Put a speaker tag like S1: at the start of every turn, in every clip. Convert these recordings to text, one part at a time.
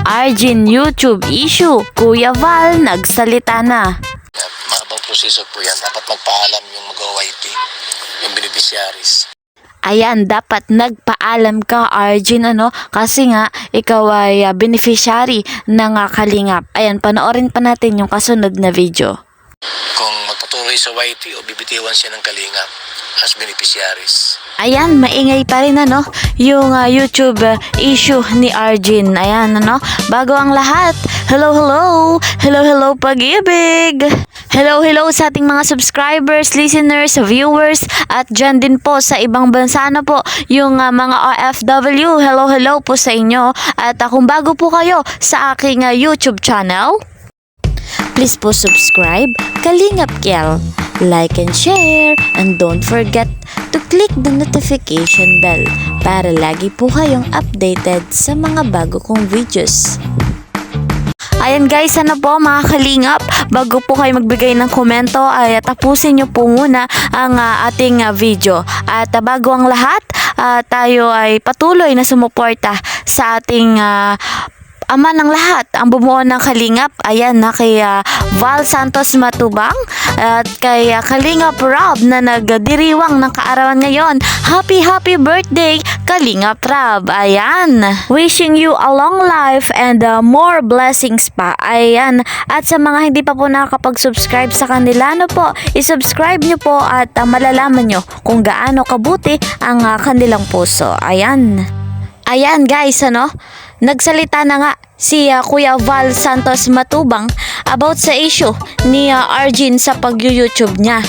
S1: Arjin YouTube issue, Kuya Val nagsalita na.
S2: Mahabang proseso po yan. Dapat magpaalam yung mag-OYT, yung beneficiaries.
S1: Ayan, dapat nagpaalam ka, Arjin, kasi nga, ikaw ay beneficiary ng Kalingap. Ayan, panoorin pa natin yung kasunod na video.
S2: Kung magpatuloy sa YT o bibitiwan siya ng Kalingap as beneficiaries.
S1: Ayan, maingay pa rin yung YouTube issue ni Arjin. Ayan, bago ang lahat, hello pag-ibig! Hello sa ating mga subscribers, listeners, viewers, at dyan din po sa ibang bansa yung mga OFW. Hello po sa inyo. At kung bago po kayo sa aking YouTube channel, please po subscribe, Kalingap Kiel, like and share, and don't forget to click the notification bell para lagi po kayong updated sa mga bago kong videos. Ayan guys, po mga Kalingap, bago po kayo magbigay ng komento ay tapusin nyo po muna ang ating video. At bago ang lahat, tayo ay patuloy na sumuporta sa ating ama ng lahat, ang bumuo ng Kalingap. Ayan kay Val Santos Matubang at kay Kalingap Rob na nagdiriwang ng kaarawan ngayon. Happy birthday Kalingap Rob. Ayan, wishing you a long life and more blessings pa. Ayan, at sa mga hindi pa po nakakapag-subscribe sa kanila, i-subscribe nyo po at malalaman nyo kung gaano kabuti ang kanilang puso. Ayan guys, nagsalita na nga si Kuya Val Santos Matubang about sa issue ni Arjin sa pag-YouTube niya.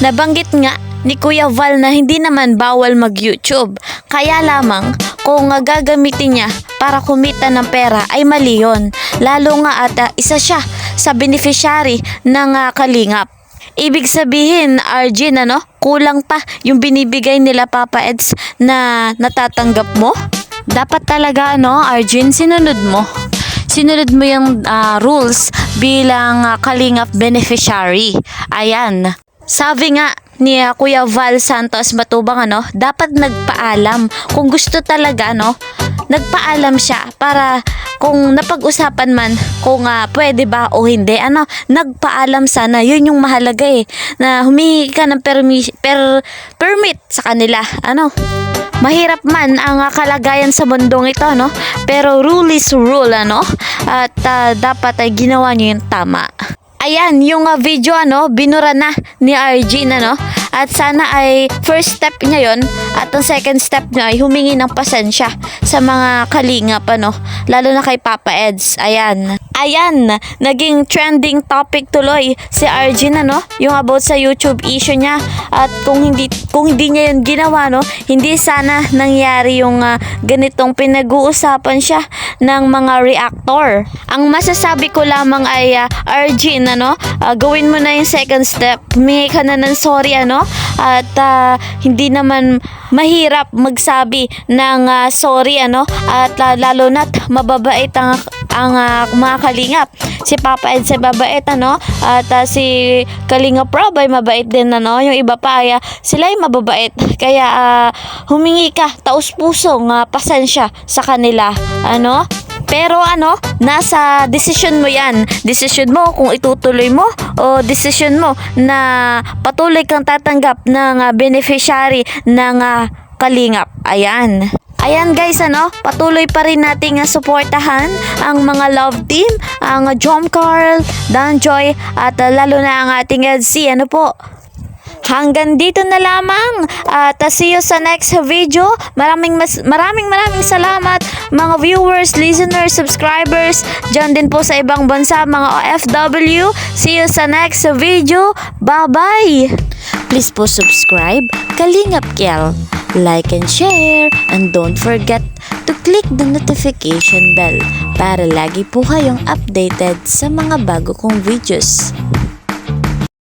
S1: Nabanggit nga ni Kuya Val na hindi naman bawal mag-YouTube. Kaya lamang kung gagamitin niya para kumita ng pera ay mali yun. Lalo nga at isa siya sa beneficiary ng Kalingap. Ibig sabihin, Arjin, kulang pa yung binibigay nila Papa Eds na natatanggap mo? Dapat talaga, Arjin, sinunod mo yung rules bilang Kalingap beneficiary. Ayan. Sabi nga ni Kuya Val Santos Matubang, dapat nagpaalam. Kung gusto talaga, nagpaalam siya para kung napag-usapan man kung pwede ba o hindi, nagpaalam sana. Yun yung mahalaga na humingi ka ng permit sa kanila. Mahirap man ang kalagayan sa mundong ito, pero rule is rule, at dapat ay ginawa niyo yung tama. Ayan, yung video binura na ni Arjin, at sana ay first step niya yon, at ang second step niya ay humingi ng pasensya sa mga Kalingap, lalo na kay Papa Eds. Ayan, naging trending topic tuloy si Arjin, yung about sa YouTube issue niya. At kung hindi niya yun ginawa, hindi sana nangyari yung ganitong pinag-uusapan siya ng mga reactor. Ang masasabi ko lamang ay Arjin, gawin mo na yung second step. Humingi ka na ng sorry, at hindi naman mahirap magsabi ng sorry, at lalo na't mababait ang mga Kalingap. Si Papa Ed ay mabait, at si Kalingap Rob ay mabait din, yung iba pa ay sila ay mababait. Kaya humingi ka taus-pusong pasensya sa kanila, pero nasa desisyon mo yan. Desisyon mo kung itutuloy mo o desisyon mo na patuloy kang tatanggap ng beneficiary ng Kalingap. Ayan guys, patuloy pa rin nating suportahan ang mga love team, ang Jom Carl, Danjoy, at lalo na ang ating EDC. Hanggang dito na lamang, at see you sa next video. Maraming salamat mga viewers, listeners, subscribers dyan din po sa ibang bansa, mga OFW. See you sa next video. Bye-bye! Please po subscribe, Kalingap Kiel, like and share, and don't forget to click the notification bell para lagi po kayong updated sa mga bago kong videos.